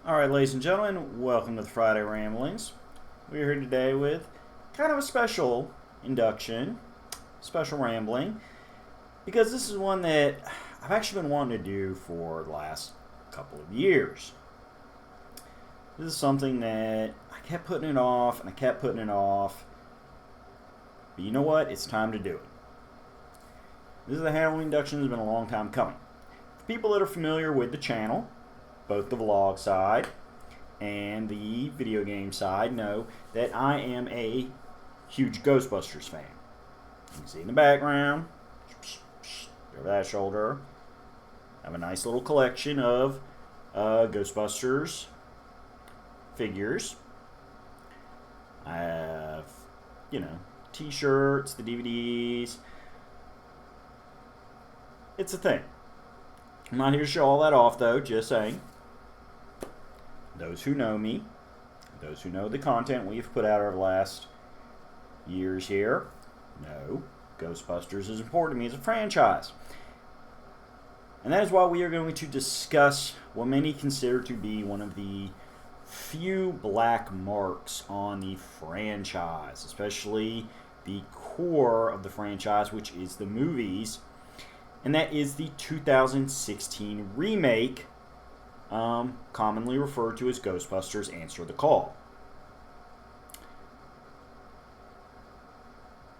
Alright, ladies and gentlemen, welcome to the Friday Ramblings. We're here today with kind of a special induction, special rambling, because this is one that I've actually been wanting to do for the last couple of years. This is something that I kept putting it off, and I kept putting it off, but you know what? It's time to do it. This is the Halloween induction. Has been a long time coming. For people that are familiar with the channel, both the vlog side and the video game side, know that I am a huge Ghostbusters fan. You can see in the background, over that shoulder, I have a nice little collection of Ghostbusters figures. I have, t-shirts, the DVDs. It's a thing. I'm not here to show all that off, though, just saying. Those who know me, those who know the content we've put out over the last years here, know Ghostbusters is important to me as a franchise. And that is why we are going to discuss what many consider to be one of the few black marks on the franchise, especially the core of the franchise, which is the movies, and that is the 2016 remake, commonly referred to as Ghostbusters Answer the Call.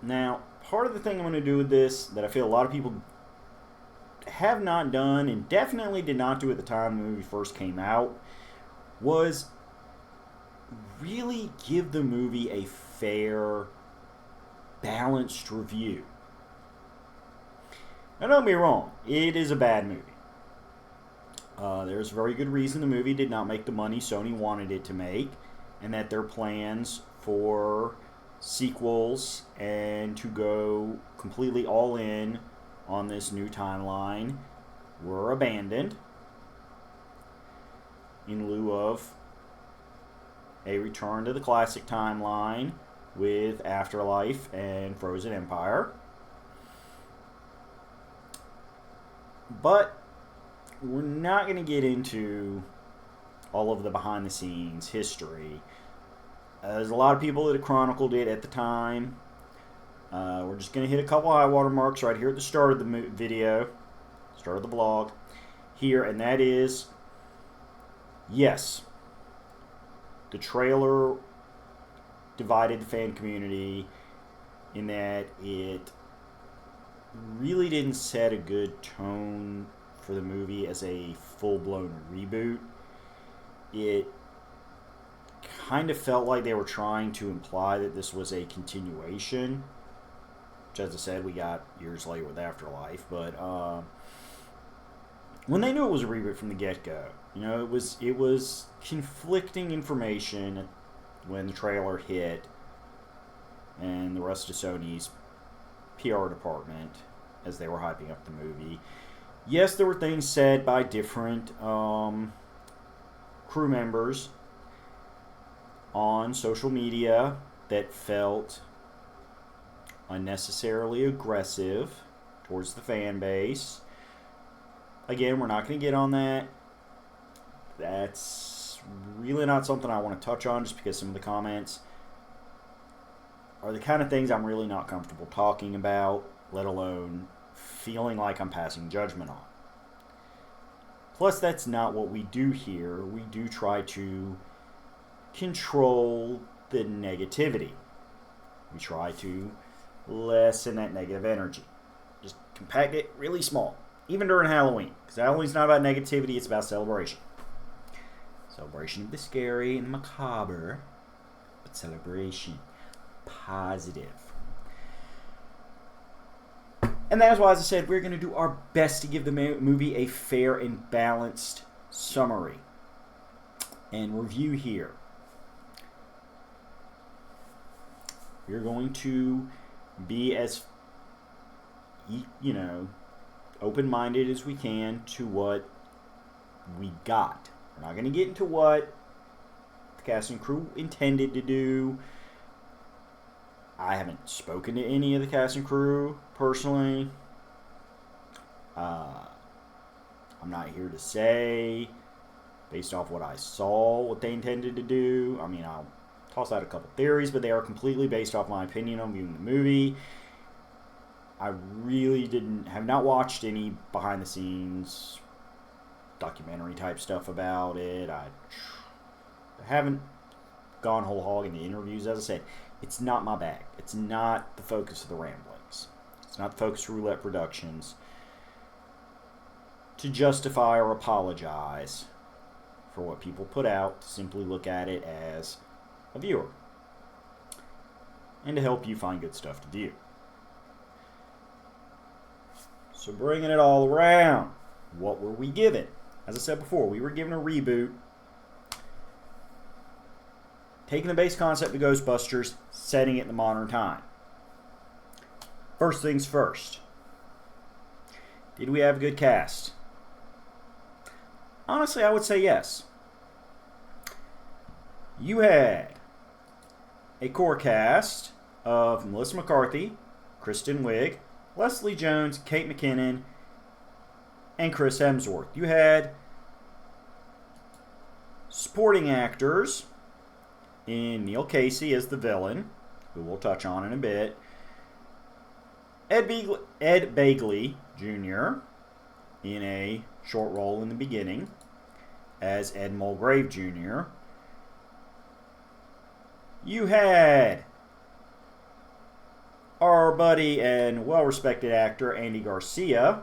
Now, part of the thing I'm going to do with this that I feel a lot of people have not done and definitely did not do at the time the movie first came out was really give the movie a fair, balanced review. Now, don't be wrong, it is a bad movie. There's a very good reason the movie did not make the money Sony wanted it to make, and that their plans for sequels and to go completely all in on this new timeline were abandoned in lieu of a return to the classic timeline with Afterlife and Frozen Empire. But we're not going to get into all of the behind-the-scenes history. There's a lot of people that have chronicled it at the time. We're just going to hit a couple high water marks right here at the start of the video, start of the vlog here, and that is, yes, the trailer divided the fan community in that it really didn't set a good tone for the movie as a full-blown reboot. It kind of felt like they were trying to imply that this was a continuation, which, as I said, we got years later with Afterlife. But when they knew it was a reboot from the get-go, it was conflicting information when the trailer hit and the rest of Sony's PR department as they were hyping up the movie. Yes, there were things said by different crew members on social media that felt unnecessarily aggressive towards the fan base. Again, we're not going to get on that. That's really not something I want to touch on, just because some of the comments are the kind of things I'm really not comfortable talking about, let alone feeling like I'm passing judgment on. Plus, that's not what we do here. We do try to control the negativity. We try to lessen that negative energy. Just compact it really small, even during Halloween. Because Halloween's not about negativity, it's about celebration. Celebration of the scary and macabre, but celebration. Positive. And that is why, as I said, we're going to do our best to give the movie a fair and balanced summary and review here. We're going to be as, open-minded as we can to what we got. We're not going to get into what the cast and crew intended to do. I haven't spoken to any of the cast and crew personally. I'm not here to say based off what I saw, what they intended to do. I mean, I'll toss out a couple theories, but they are completely based off my opinion on viewing the movie. I really have not watched any behind the scenes documentary type stuff about it. I haven't gone whole hog in the interviews. As I said, it's not my bag. It's not the focus of the ramblings. It's not the focus of Roulette Productions to justify or apologize for what people put out, to simply look at it as a viewer and to help you find good stuff to view. So bringing it all around, what were we given? As I said before, we were given a reboot, taking the base concept of Ghostbusters, setting it in the modern time. First things first. Did we have a good cast? Honestly, I would say yes. You had a core cast of Melissa McCarthy, Kristen Wiig, Leslie Jones, Kate McKinnon, and Chris Hemsworth. You had supporting actors in Neil Casey as the villain, who we'll touch on in a bit, Ed Begley Jr. in a short role in the beginning as Ed Mulgrave Jr. You had our buddy and well-respected actor Andy Garcia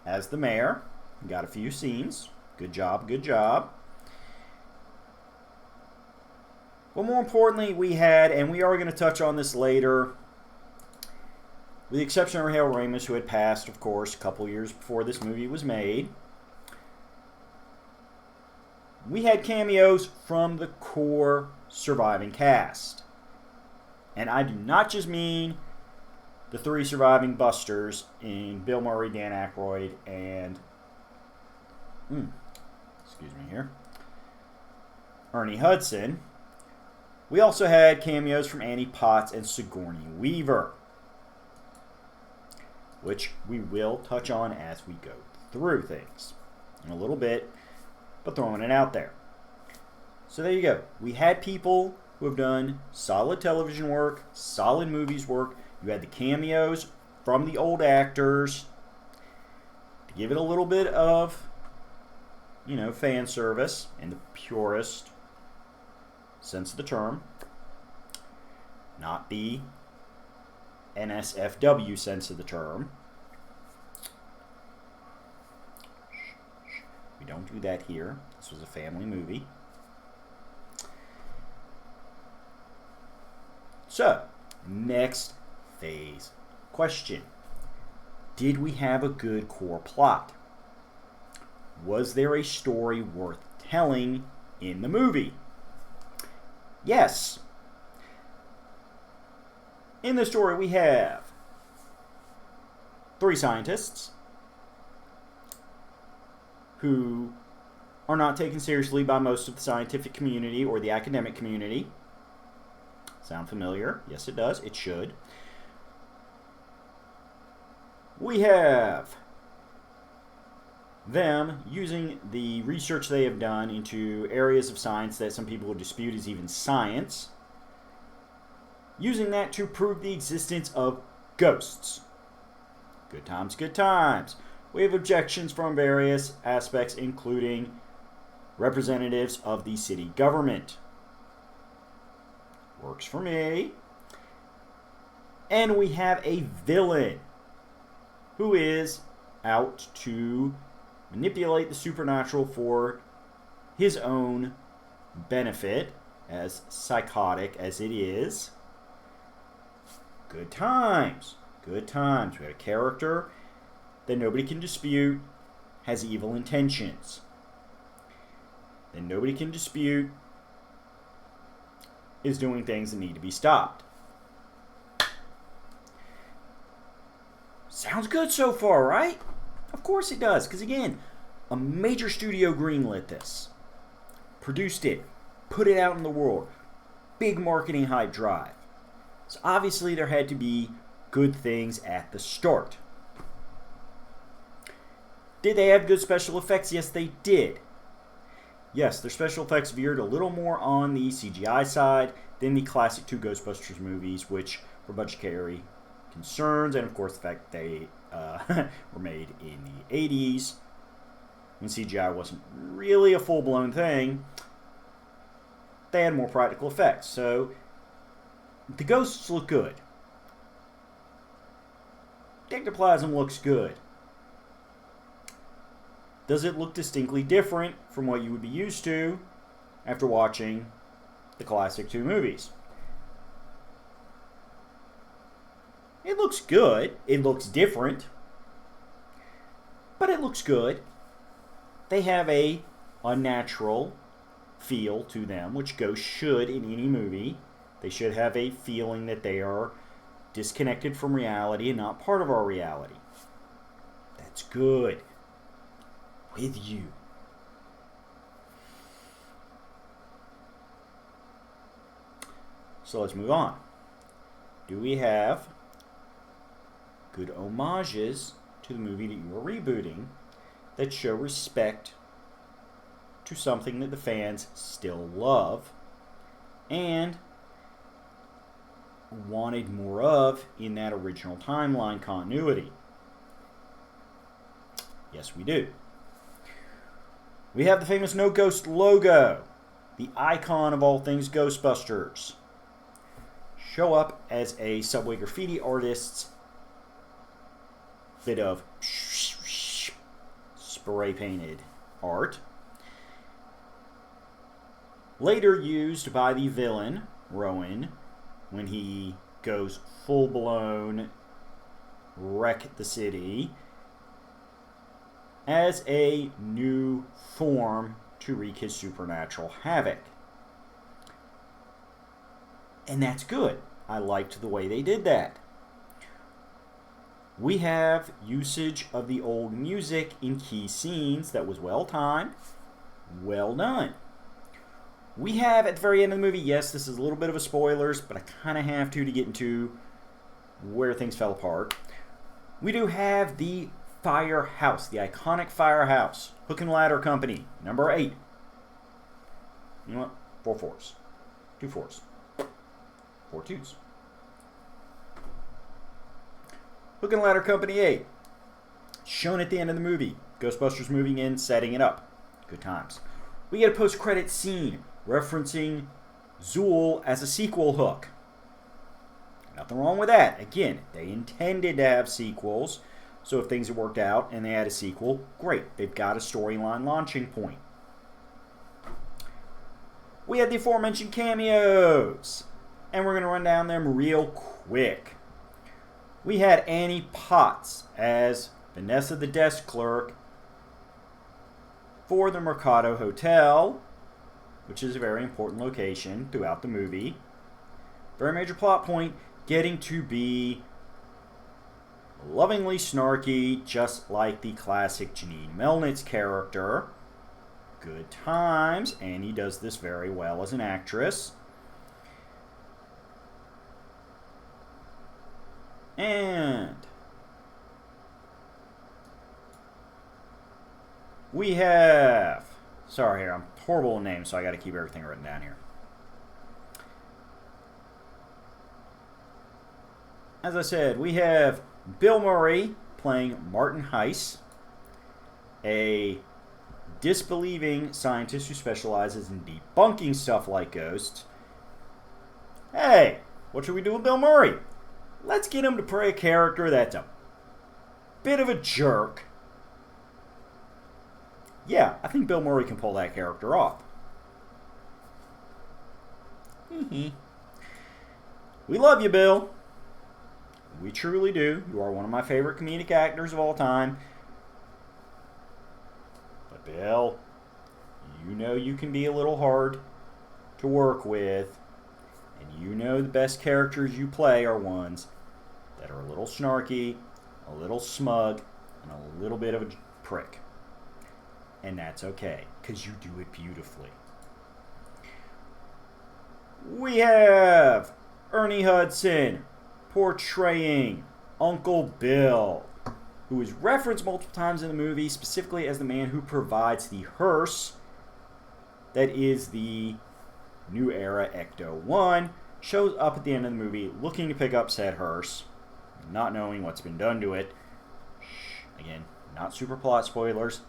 as the mayor. Got a few scenes. Good job, good job. But more importantly, we had, and we are going to touch on this later, with the exception of Hale Ramis, who had passed, of course, a couple years before this movie was made. We had cameos from the core surviving cast. And I do not just mean the three surviving Busters in Bill Murray, Dan Aykroyd, and Ernie Hudson. We also had cameos from Annie Potts and Sigourney Weaver, which we will touch on as we go through things in a little bit, but throwing it out there. So there you go. We had people who have done solid television work, solid movies work. You had the cameos from the old actors to give it a little bit of, fan service in the purest sense of the term, not the NSFW sense of the term. We don't do that here. This was a family movie. So, next phase question. Did we have a good core plot? Was there a story worth telling in the movie? Yes. In the story, we have three scientists who are not taken seriously by most of the scientific community or the academic community. Sound familiar? Yes, it does. It should. We have them using the research they have done into areas of science that some people would dispute is even science, using that to prove the existence of ghosts. Good times, good times. We have objections from various aspects, including representatives of the city government. Works for me. And we have a villain who is out to manipulate the supernatural for his own benefit, as psychotic as it is. Good times. Good times. We have a character that nobody can dispute has evil intentions. That nobody can dispute is doing things that need to be stopped. Sounds good so far, right? Of course it does, because again, a major studio greenlit this, produced it, put it out in the world, big marketing hype drive. So obviously there had to be good things at the start. Did they have good special effects? Yes, they did. Yes, their special effects veered a little more on the CGI side than the classic two Ghostbusters movies, which were budgetary concerns, and of course the fact they were made in the 80s when CGI wasn't really a full-blown thing. They had more practical effects, so the ghosts look good. The ectoplasm looks good. Does it look distinctly different from what you would be used to after watching the classic two movies? It looks good. It looks different. But it looks good. They have a unnatural feel to them, which ghosts should in any movie. They should have a feeling that they are disconnected from reality and not part of our reality. That's good. With you. So let's move on. Do we have good homages to the movie that you are rebooting that show respect to something that the fans still love and wanted more of in that original timeline continuity? Yes, we do. We have the famous No Ghost logo, the icon of all things Ghostbusters, show up as a subway graffiti artist's bit of spray painted art. Later used by the villain, Rowan, when he goes full-blown wreck the city, as a new form to wreak his supernatural havoc. And that's good. I liked the way they did that. We have usage of the old music in key scenes that was well timed, well done. We have at the very end of the movie, yes, this is a little bit of a spoilers, but I kind of have to get into where things fell apart. We do have the firehouse, the iconic firehouse, Hook and Ladder Company, number 8. You know what? 4 4s. 2 4s. 4 2s. Hook and Ladder Company 8. Shown at the end of the movie. Ghostbusters moving in, setting it up. Good times. We get a post-credit scene referencing Zool as a sequel hook. Nothing wrong with that. Again, they intended to have sequels, so if things had worked out and they had a sequel, great. They've got a storyline launching point. We had the aforementioned cameos, and we're going to run down them real quick. We had Annie Potts as Vanessa the desk clerk for the Mercado Hotel, which is a very important location throughout the movie. Very major plot point, getting to be lovingly snarky, just like the classic Janine Melnitz's character. Good times. Annie does this very well as an actress. And we have... Sorry here, I'm horrible with names, so I got to keep everything written down here. As I said, we have Bill Murray playing Martin Heiss, a disbelieving scientist who specializes in debunking stuff like ghosts. Hey, what should we do with Bill Murray? Let's get him to play a character that's a bit of a jerk. Yeah, I think Bill Murray can pull that character off. We love you, Bill. We truly do. You are one of my favorite comedic actors of all time. But Bill, you know you can be a little hard to work with. And you know the best characters you play are ones that are a little snarky, a little smug, and a little bit of a prick. And that's okay, because you do it beautifully. We have Ernie Hudson portraying Uncle Bill, who is referenced multiple times in the movie, specifically as the man who provides the hearse that is the New Era Ecto-1, shows up at the end of the movie looking to pick up said hearse, not knowing what's been done to it. Again, not super plot spoilers.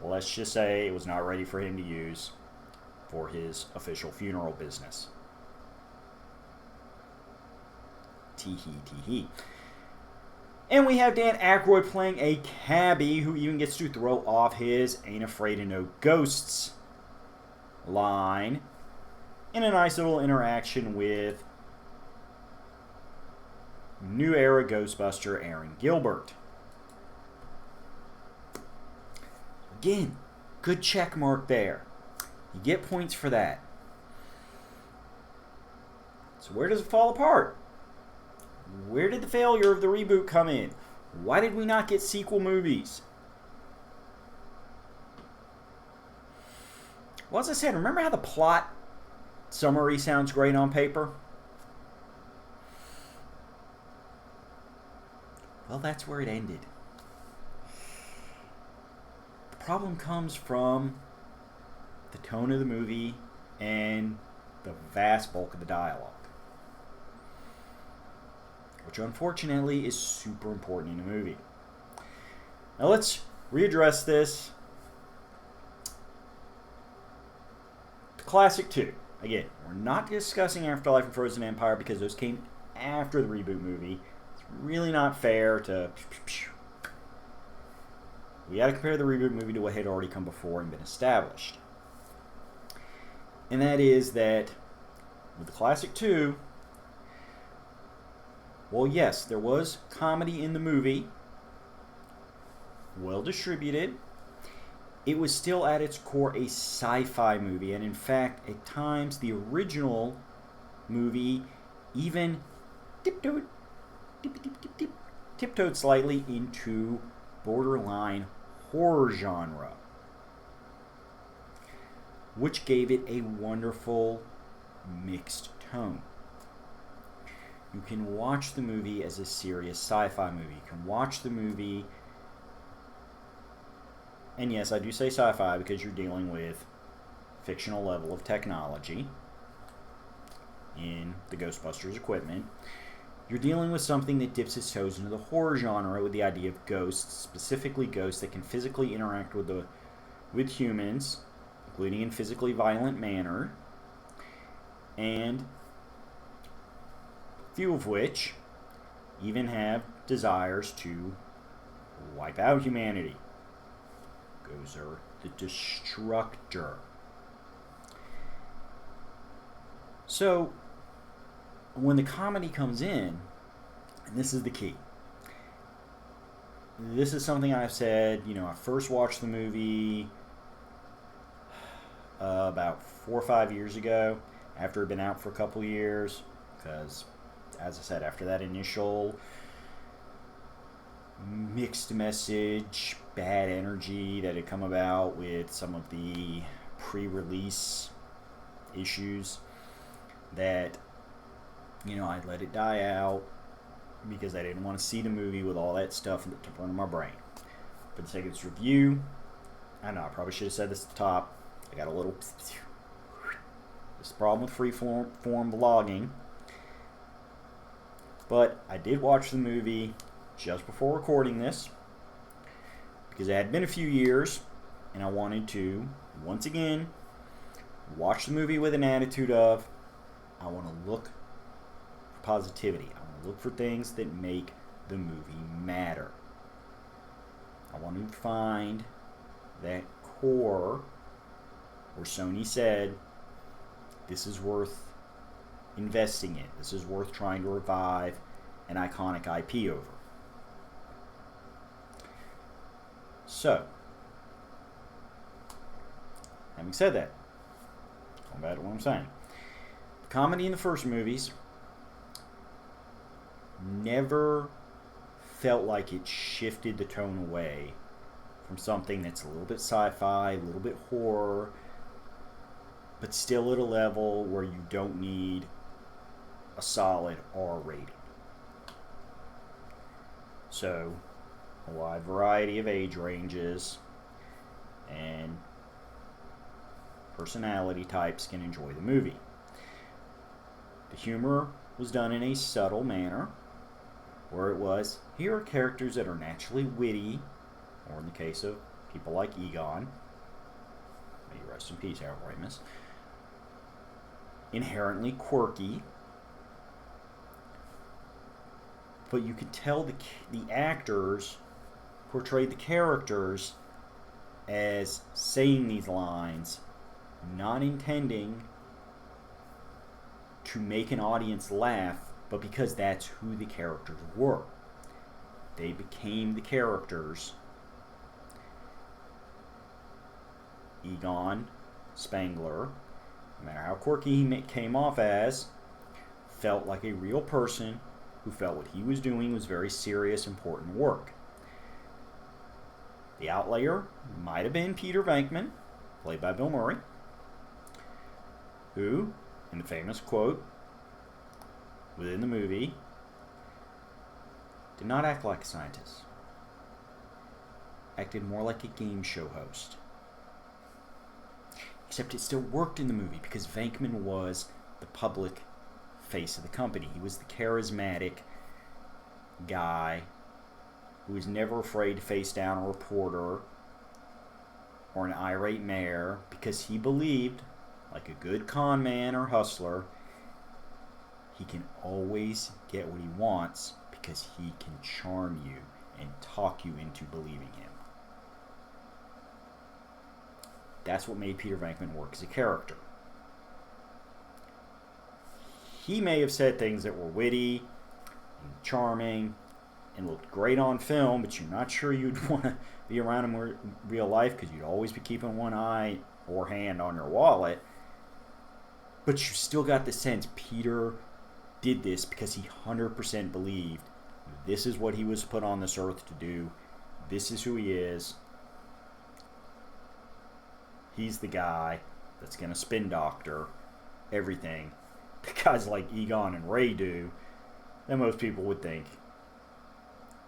Let's just say it was not ready for him to use for his official funeral business. Tee-hee, tee-hee. And we have Dan Aykroyd playing a cabbie who even gets to throw off his "ain't afraid of no ghosts" line in a nice little interaction with New Era Ghostbuster Aaron Gilbert. Again, good check mark there. You get points for that. So where does it fall apart? Where did the failure of the reboot come in? Why did we not get sequel movies? Well, as I said, remember how the plot summary sounds great on paper? Well, that's where it ended. The problem comes from the tone of the movie and the vast bulk of the dialogue, which unfortunately is super important in a movie. Now let's readdress this. The classic 2. Again, we're not discussing Afterlife and Frozen Empire because those came after the reboot movie. It's really not fair to... We got to compare the reboot movie to what had already come before and been established. And that is that with the classic 2, well, yes, there was comedy in the movie, well distributed. It was still at its core a sci-fi movie, and in fact, at times, the original movie even tiptoed slightly into borderline horror genre, which gave it a wonderful mixed tone. You can watch the movie as a serious sci-fi movie. You can watch the movie, and yes, I do say sci-fi because you're dealing with fictional level of technology in the Ghostbusters equipment. You're dealing with something that dips its toes into the horror genre with the idea of ghosts, specifically ghosts that can physically interact with humans, including in physically violent manner, and few of which even have desires to wipe out humanity. Gozer the Destructor. So, when the comedy comes in, and this is the key. This is something I've said, I first watched the movie about 4 or 5 years ago, after it had been out for a couple years, because, as I said, after that initial mixed message, bad energy that had come about with some of the pre-release issues, that, I let it die out because I didn't want to see the movie with all that stuff in front of my brain. For the sake of this review, I know I probably should have said this at the top. I got a little... This problem with free-form vlogging. But I did watch the movie just before recording this, because it had been a few years, and I wanted to, once again, watch the movie with an attitude of, I want to look for positivity. I want to look for things that make the movie matter. I want to find that core where Sony said, this is worth investing in. This is worth trying to revive an iconic IP over. So, having said that, going back to what I'm saying, the comedy in the first movies never felt like it shifted the tone away from something that's a little bit sci-fi, a little bit horror, but still at a level where you don't need a solid R rating. So, a wide variety of age ranges, and personality types can enjoy the movie. The humor was done in a subtle manner, where it was, here are characters that are naturally witty, or in the case of people like Egon, may you rest in peace, Harold Ramis, inherently quirky, but you could tell the actors portrayed the characters as saying these lines, not intending to make an audience laugh, but because that's who the characters were. They became the characters. Egon Spangler, no matter how quirky he came off as, felt like a real person who felt what he was doing was very serious, important work. The outlier might have been Peter Venkman, played by Bill Murray, who, in the famous quote within the movie, did not act like a scientist. Acted more like a game show host. Except it still worked in the movie because Venkman was the public face of the company. He was the charismatic guy who was never afraid to face down a reporter or an irate mayor because he believed, like a good con man or hustler, he can always get what he wants because he can charm you and talk you into believing him. That's what made Peter Venkman work as a character. He may have said things that were witty and charming and looked great on film, but you're not sure you'd want to be around him in real life because you'd always be keeping one eye or hand on your wallet. But you still got the sense Peter did this because he 100% believed this is what he was put on this earth to do. This is who he is. He's the guy that's going to spin doctor everything the guys like Egon and Ray do that most people would think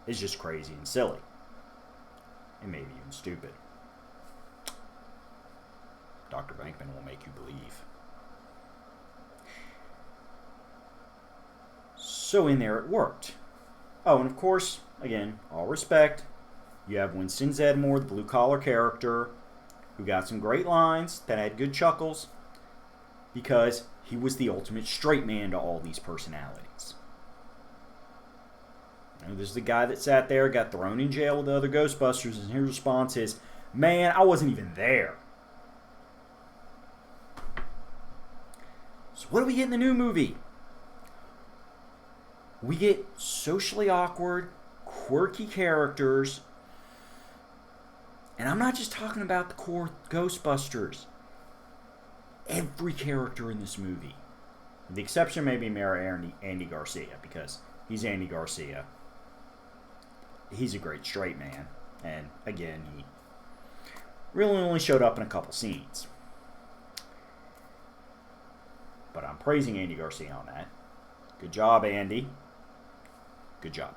is just crazy and silly. And maybe even stupid. Dr. Venkman will make you believe. So in there it worked. Oh, and of course, again, all respect, you have Winston Zeddemore, the blue-collar character, who got some great lines that had good chuckles because he was the ultimate straight man to all these personalities. You know, there's the guy that sat there, got thrown in jail with the other Ghostbusters, and his response is, "Man, I wasn't even there." So what do we get in the new movie? We get socially awkward, quirky characters. And I'm not just talking about the core Ghostbusters. Every character in this movie. The exception may be Mayor Andy Garcia, because he's Andy Garcia. He's a great straight man. And again, he really only showed up in a couple scenes. But I'm praising Andy Garcia on that. Good job, Andy. Good job.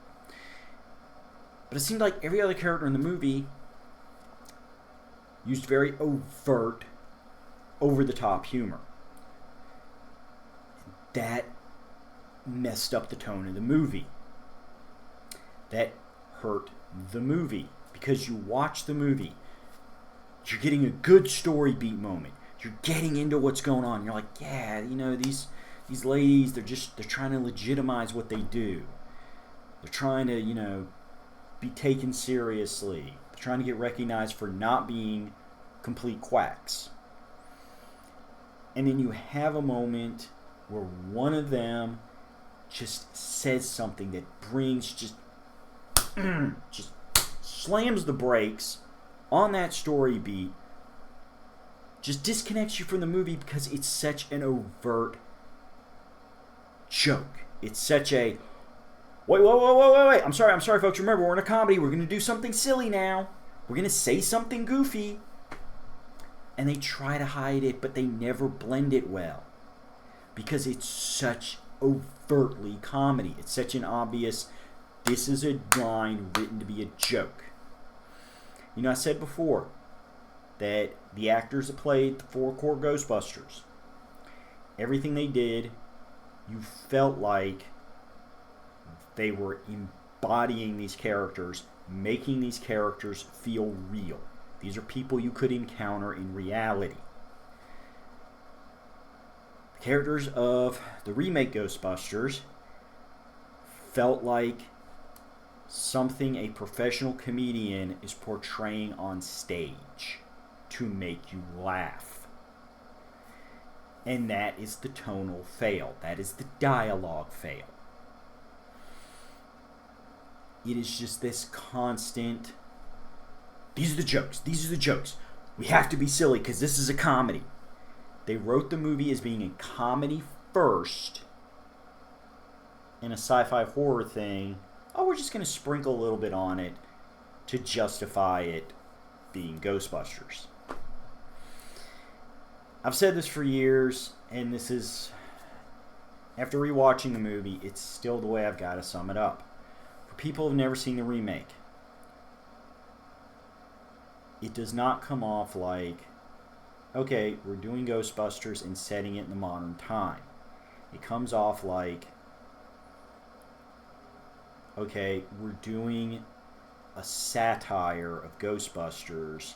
But it seemed like every other character in the movie used very overt, over-the-top humor. That messed up the tone of the movie. That hurt the movie. Because you watch the movie, you're getting a good story beat moment. You're getting into what's going on. You're like, yeah, you know, these ladies, they're trying to legitimize what they do. They're trying to, you know, be taken seriously. They're trying to get recognized for not being complete quacks. And then you have a moment where one of them just says something that brings just slams the brakes on that story beat. Just disconnects you from the movie because it's such an overt joke. It's such a wait. I'm sorry, folks. Remember, we're in a comedy. We're going to do something silly now. We're going to say something goofy. And they try to hide it, but they never blend it well. Because it's such overtly comedy. It's such an obvious, this is a line written to be a joke. You know, I said before that the actors that played the four core Ghostbusters, everything they did, you felt like they were embodying these characters, making these characters feel real. These are people you could encounter in reality. The characters of the remake Ghostbusters felt like something a professional comedian is portraying on stage to make you laugh. And that is the tonal fail. That is the dialogue fail. It is just this constant, these are the jokes, these are the jokes. We have to be silly because this is a comedy. They wrote the movie as being a comedy first and a sci-fi horror thing. Oh, we're just going to sprinkle a little bit on it to justify it being Ghostbusters. I've said this for years, and this is, after rewatching the movie, it's still the way I've got to sum it up. For people who've never seen the remake, it does not come off like, okay, we're doing Ghostbusters and setting it in the modern time. It comes off like, okay, we're doing a satire of Ghostbusters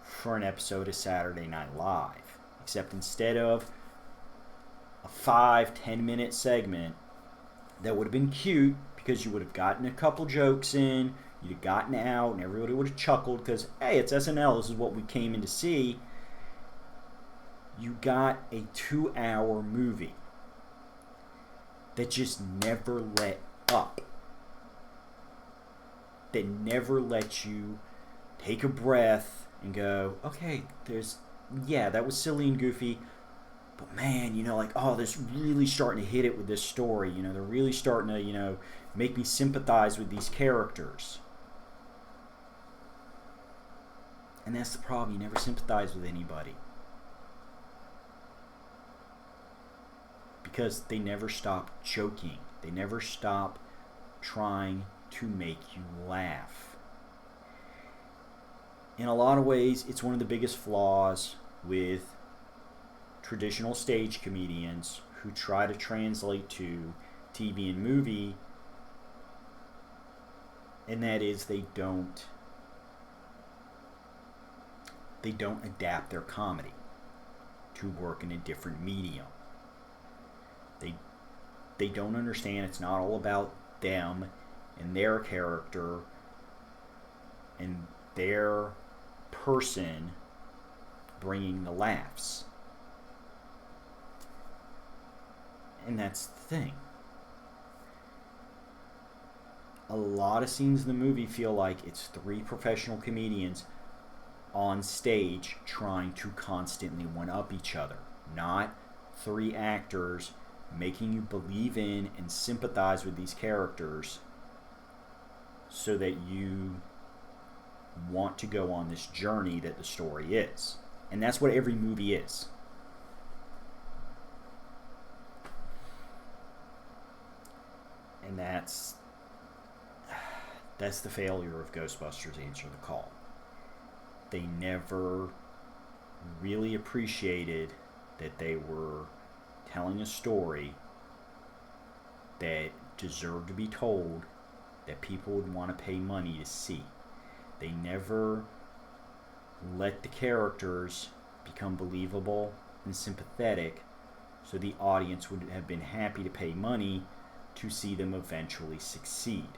for an episode of Saturday Night Live. Except instead of a 5-10 minute segment that would have been cute because you would have gotten a couple jokes in, you'd have gotten out, and everybody would have chuckled because, hey, it's SNL, this is what we came in to see. You got a 2-hour movie that just never let up. That never lets you take a breath and go, okay, that was silly and goofy, but man, like, oh, they're really starting to hit it with this story. They're really starting to, make me sympathize with these characters. And that's the problem. You never sympathize with anybody. Because they never stop joking. They never stop trying to make you laugh. In a lot of ways, it's one of the biggest flaws with traditional stage comedians who try to translate to TV and movie, and that is they don't adapt their comedy to work in a different medium. They don't understand it's not all about them and their character and their person bringing the laughs. And that's the thing. A lot of scenes in the movie feel like it's 3 professional comedians on stage trying to constantly one-up each other, not 3 actors making you believe in and sympathize with these characters so that you want to go on this journey that the story is. And that's what every movie is. And that's the failure of Ghostbusters Answer the Call. They never really appreciated that they were telling a story that deserved to be told, that people would want to pay money to see. They never let the characters become believable and sympathetic so the audience would have been happy to pay money to see them eventually succeed.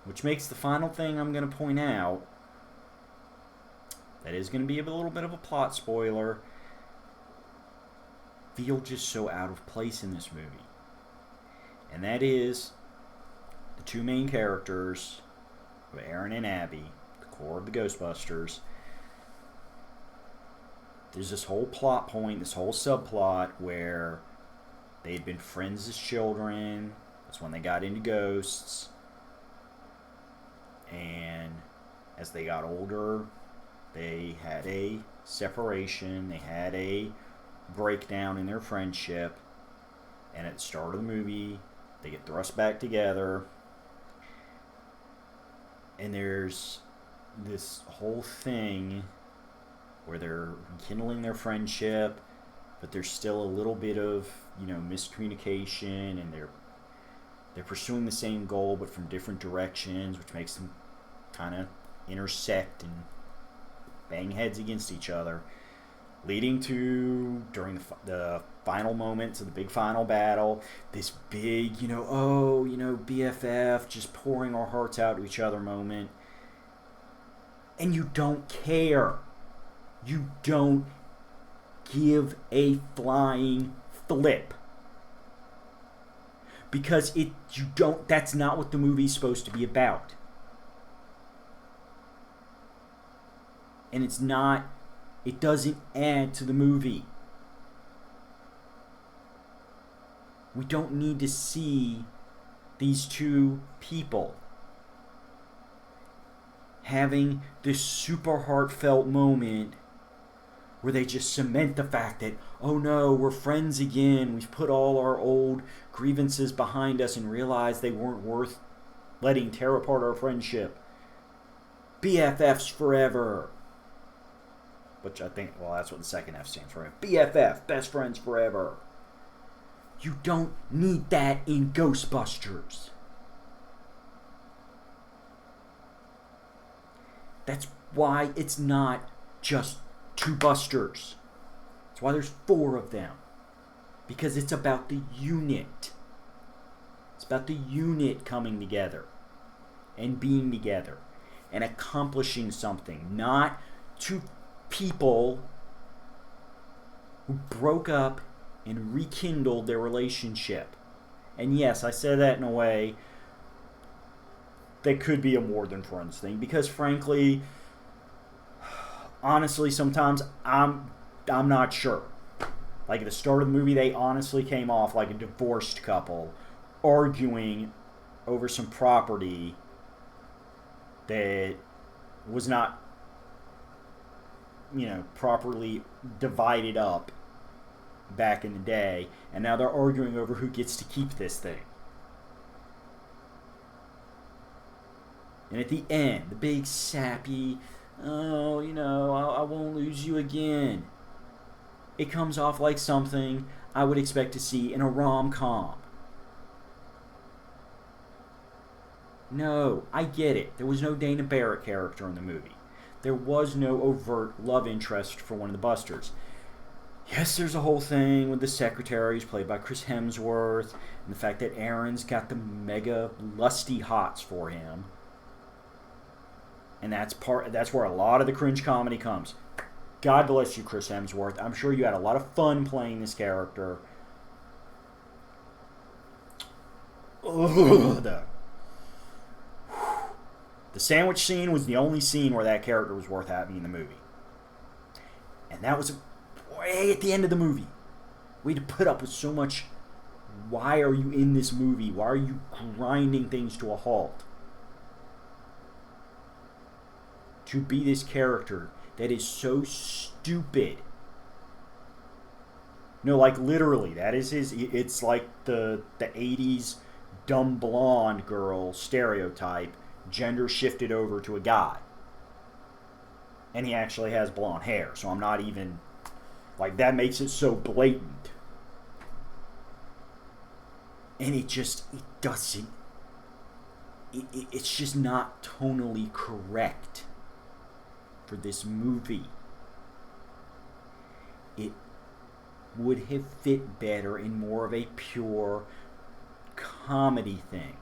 Which makes the final thing I'm going to point out, that is going to be a little bit of a plot spoiler, feel just so out of place in this movie. And that is the 2 main characters, Aaron and Abby, the core of the Ghostbusters. There's this whole plot point, this whole subplot where they'd been friends as children. That's when they got into ghosts. And as they got older, they had a separation. They had a breakdown in their friendship. And at the start of the movie, they get thrust back together. And there's this whole thing where they're rekindling their friendship, but there's still a little bit of miscommunication, and they're pursuing the same goal but from different directions, which makes them kind of intersect and bang heads against each other, leading to, during the final moments of the big final battle, this big BFF, just pouring our hearts out to each other moment. And you don't care. You don't give a flying flip. Because that's not what the movie's supposed to be about. And it doesn't add to the movie. We don't need to see these two people having this super heartfelt moment where they just cement the fact that, oh no, we're friends again. We've put all our old grievances behind us and realized they weren't worth letting tear apart our friendship. BFFs forever. Which I think, that's what the second F stands for. BFF, best friends forever. You don't need that in Ghostbusters. That's why it's not just 2 Busters. That's why there's 4 of them. Because it's about the unit. It's about the unit coming together and being together and accomplishing something. Not 2 people who broke up and rekindled their relationship. And yes, I said that in a way that could be a more than friends thing, because frankly, honestly, sometimes I'm not sure. Like at the start of the movie, they honestly came off like a divorced couple arguing over some property that was not properly divided up back in the day, and now they're arguing over who gets to keep this thing. And at the end, the big sappy, I won't lose you again. It comes off like something I would expect to see in a rom-com. No, I get it. There was no Dana Barrett character in the movie. There was no overt love interest for one of the Busters. Yes, there's a whole thing with the secretary who's played by Chris Hemsworth, and the fact that Aaron's got the mega lusty hots for him. And that's where a lot of the cringe comedy comes. God bless you, Chris Hemsworth. I'm sure you had a lot of fun playing this character. The sandwich scene was the only scene where that character was worth having in the movie. And that was way at the end of the movie. We had to put up with so much. Why are you in this movie? Why are you grinding things to a halt? To be this character that is so stupid. No, like literally, that is his. It's like the 80s dumb blonde girl stereotype, gender shifted over to a guy. And he actually has blonde hair, so I'm not even, like, that makes it so blatant. And it doesn't, it's just not tonally correct for this movie. It would have fit better in more of a pure comedy thing.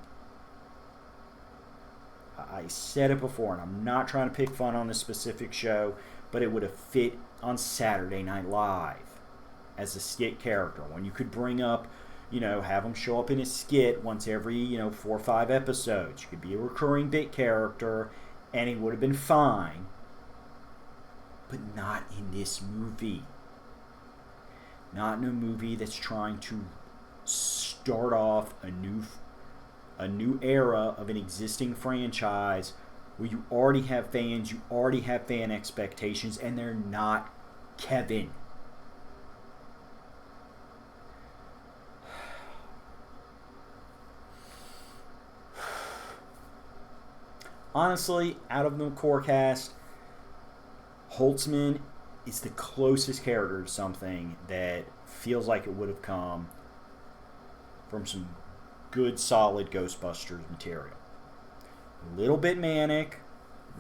I said it before, and I'm not trying to pick fun on this specific show, but it would have fit on Saturday Night Live as a skit character. When you could bring up, have him show up in a skit once every, 4 or 5 episodes. You could be a recurring bit character, and it would have been fine. But not in this movie. Not in a movie that's trying to start off a new era of an existing franchise where you already have fans, you already have fan expectations, and they're not Kevin. Honestly, out of the core cast, Holtzman is the closest character to something that feels like it would have come from some good, solid Ghostbusters material. A little bit manic,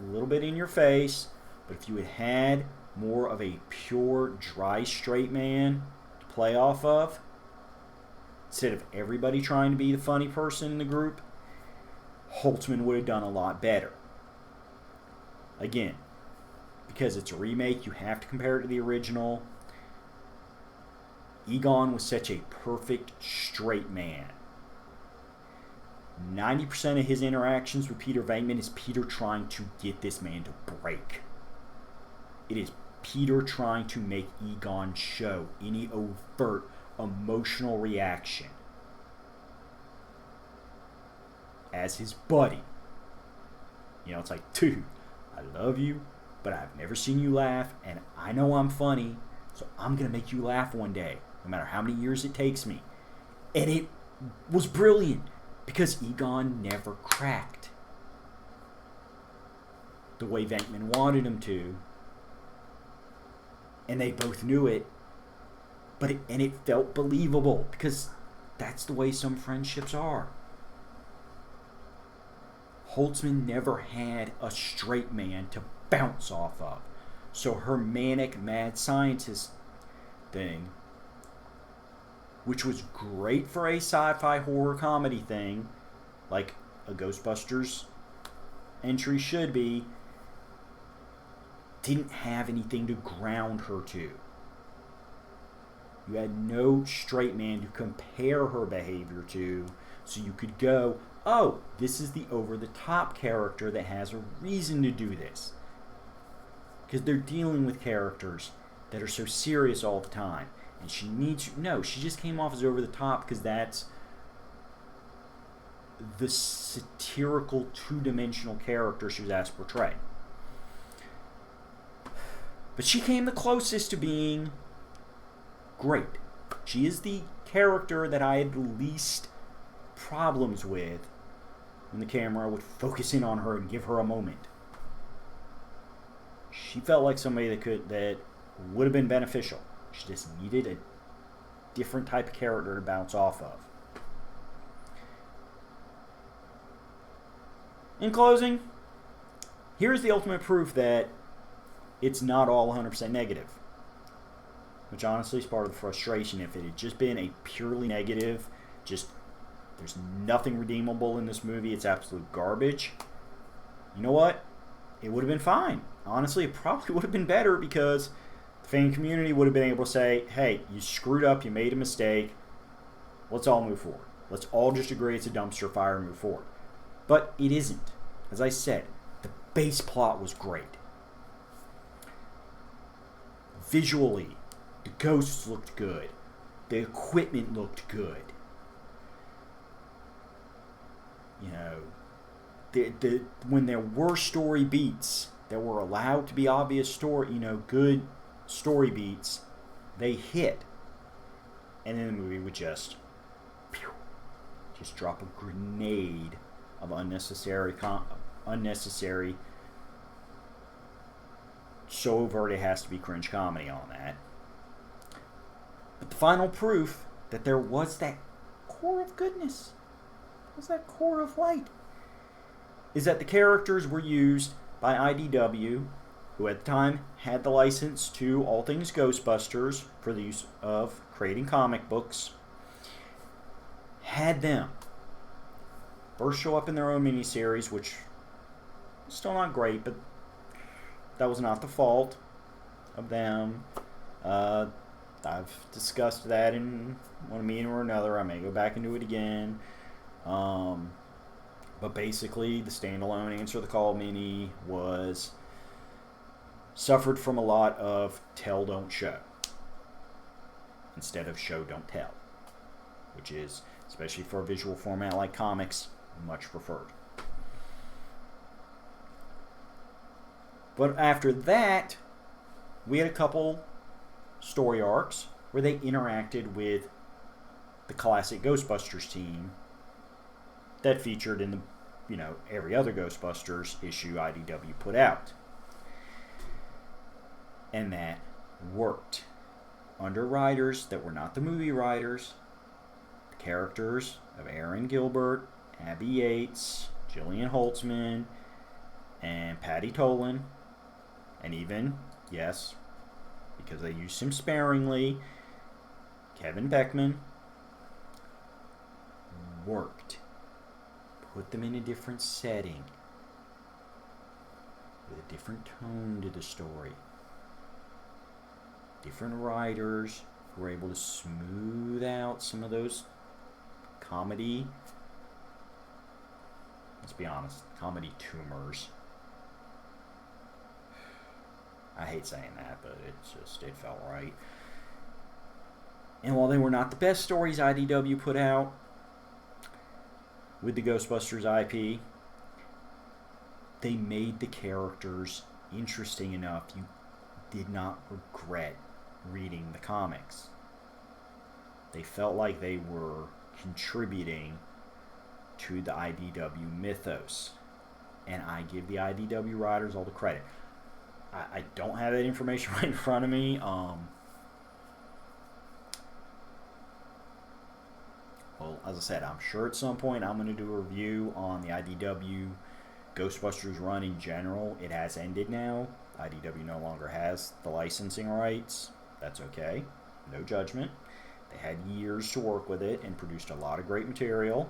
a little bit in your face, but if you had had more of a pure, dry, straight man to play off of, instead of everybody trying to be the funny person in the group, Holtzman would have done a lot better. Again, because it's a remake, you have to compare it to the original. Egon was such a perfect straight man. 90% of his interactions with Peter Venkman is Peter trying to get this man to break. It is Peter trying to make Egon show any overt emotional reaction as his buddy. You know, it's like, dude, I love you, but I've never seen you laugh, and I know I'm funny, so I'm going to make you laugh one day, no matter how many years it takes me. And it was brilliant, because Egon never cracked the way Venkman wanted him to, and they both knew it, but it felt believable, because that's the way some friendships are. Holtzman never had a straight man to bounce off of. So her manic mad scientist thing, which was great for a sci-fi horror comedy thing, like a Ghostbusters entry should be, didn't have anything to ground her to. You had no straight man to compare her behavior to, so you could go, oh, this is the over-the-top character that has a reason to do this. Because they're dealing with characters that are so serious all the time. And she needs... No, she just came off as over-the-top because that's the satirical, two-dimensional character she was asked to portray. But she came the closest to being great. She is the character that I had the least problems with when the camera would focus in on her and give her a moment. She felt like somebody that would have been beneficial. She just needed a different type of character to bounce off of. In closing, here's the ultimate proof that it's not all 100% negative. Which honestly is part of the frustration. If it had just been a purely negative, just there's nothing redeemable in this movie, it's absolute garbage, you know what? It would have been fine. Honestly, it probably would have been better because the fan community would have been able to say, hey, you screwed up, you made a mistake, let's all move forward. Let's all just agree it's a dumpster fire and move forward. But it isn't. As I said, the base plot was great. Visually, the ghosts looked good. The equipment looked good. You know, when there were story beats that were allowed to be obvious story, good story beats, they hit. And then the movie would just drop a grenade of unnecessary, so overt it has to be cringe comedy on that. But the final proof that there was that core of goodness, was that core of light, is that the characters were used by IDW, who at the time had the license to all things Ghostbusters for the use of creating comic books, had them first show up in their own miniseries, which is still not great, but that was not the fault of them. I've discussed that in one meeting or another. I may go back and do it again. But basically, the standalone Answer the Call mini suffered from a lot of tell, don't show, instead of show, don't tell, which is, especially for a visual format like comics, much preferred. But after that, we had a couple story arcs where they interacted with the classic Ghostbusters team that featured in the every other Ghostbusters issue IDW put out. And that worked. Under writers that were not the movie writers, the characters of Aaron Gilbert, Abby Yates, Jillian Holtzman, and Patty Tolan, and even, yes, because they used him sparingly, Kevin Beckman, worked. Put them in a different setting, with a different tone to the story. Different writers who were able to smooth out some of those comedy, let's be honest, comedy tumors. I hate saying that, but it felt right. And while they were not the best stories IDW put out with the Ghostbusters IP, they made the characters interesting enough you did not regret reading the comics. They felt like they were contributing to the IDW mythos. And I give the IDW writers all the credit. I don't have that information right in front of me. Well, as I said, I'm sure at some point I'm going to do a review on the IDW Ghostbusters run in general. It has ended now. IDW no longer has the licensing rights. That's okay. No judgment. They had years to work with it and produced a lot of great material.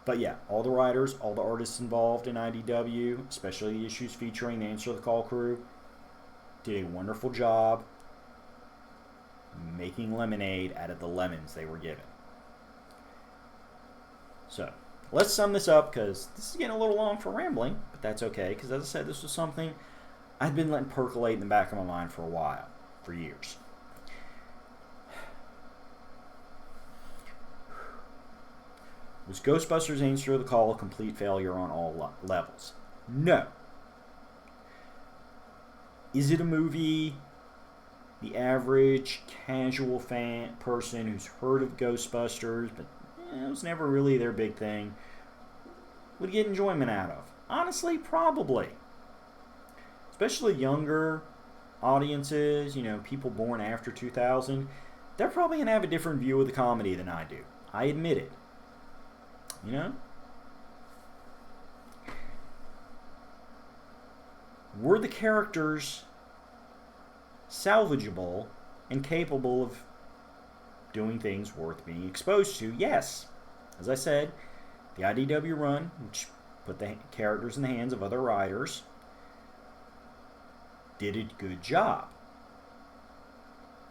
But yeah, all the writers, all the artists involved in IDW, especially the issues featuring the Answer the Call crew, did a wonderful job making lemonade out of the lemons they were given. So, let's sum this up, because this is getting a little long for rambling, but that's okay, because as I said, this was something I'd been letting percolate in the back of my mind for a while, for years. Was Ghostbusters Answer the Call a complete failure on all levels? No. Is it a movie the average casual person who's heard of Ghostbusters, but it was never really their big thing, would get enjoyment out of? Honestly, probably. Especially younger audiences, people born after 2000, they're probably going to have a different view of the comedy than I do. I admit it. Were the characters salvageable and capable of doing things worth being exposed to? Yes. As I said, the IDW run, which put the characters in the hands of other writers, did a good job.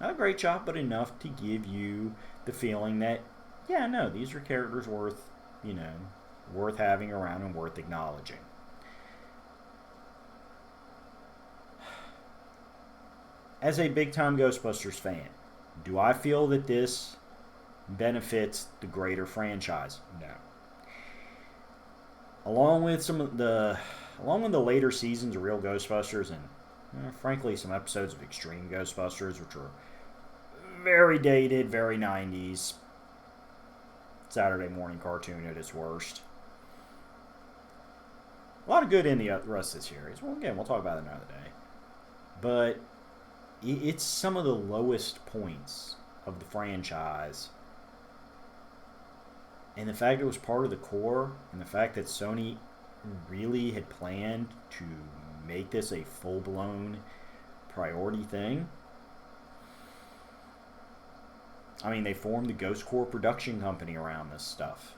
Not a great job, but enough to give you the feeling that, yeah, no, these are characters worth having around and worth acknowledging. As a big-time Ghostbusters fan, do I feel that this benefits the greater franchise? No. Along with the later seasons of Real Ghostbusters and frankly some episodes of Extreme Ghostbusters, which were very dated, very 90s, Saturday morning cartoon at its worst. A lot of good in the rest of the series. Well, again, we'll talk about it another day. But it's some of the lowest points of the franchise. And the fact it was part of the core, and the fact that Sony really had planned to make this a full-blown priority thing. I mean, they formed the Ghost Corps production company around this stuff.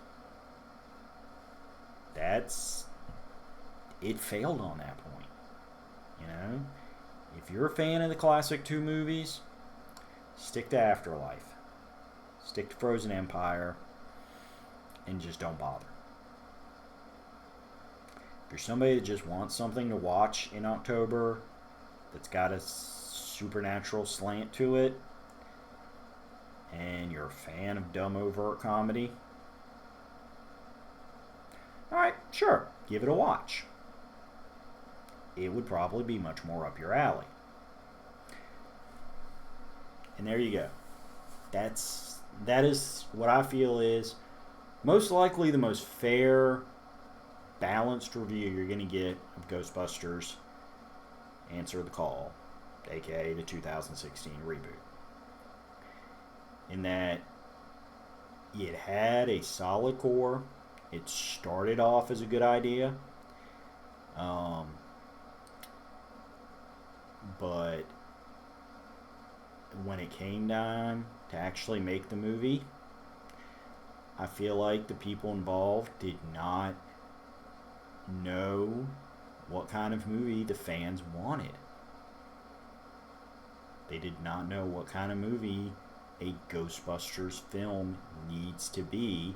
It failed on that point. If you're a fan of the classic 2 movies, stick to Afterlife. Stick to Frozen Empire. And just don't bother. If you're somebody that just wants something to watch in October that's got a supernatural slant to it, and you're a fan of dumb overt comedy, alright, sure, give it a watch. It would probably be much more up your alley. And there you go. That's that is what I feel is most likely the most fair, balanced review you're going to get of Ghostbusters Answer the Call, aka the 2016 reboot. In that it had a solid core, it started off as a good idea, but when it came time to actually make the movie, I feel like the people involved did not know what kind of movie the fans wanted. They did not know what kind of movie a Ghostbusters film needs to be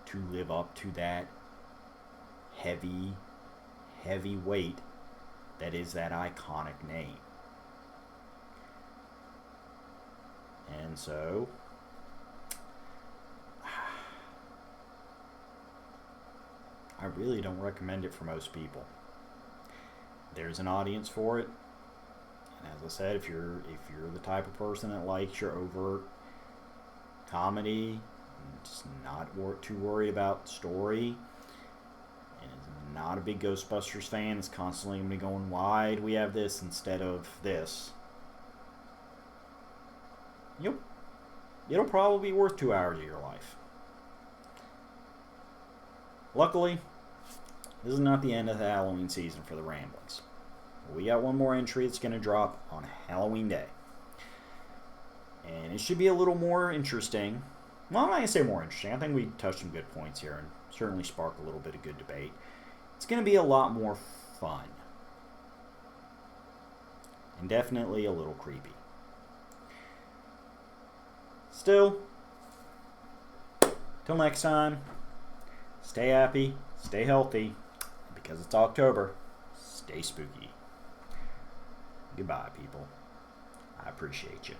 to live up to that heavy, heavy weight that is that iconic name. And so I really don't recommend it for most people. There's an audience for it, and as I said, if you're the type of person that likes your overt comedy and just not too worried about story, and is not a big Ghostbusters fan, is constantly going to be going, why do we have this instead of this? It'll probably be worth 2 hours of your life. Luckily, this is not the end of the Halloween season for the Ramblings. We got one more entry that's going to drop on Halloween Day. And it should be a little more interesting. Well, I'm not going to say more interesting. I think we touched some good points here and certainly sparked a little bit of good debate. It's going to be a lot more fun. And definitely a little creepy. Still, till next time, stay happy, stay healthy, and because it's October, stay spooky. Goodbye, people. I appreciate you.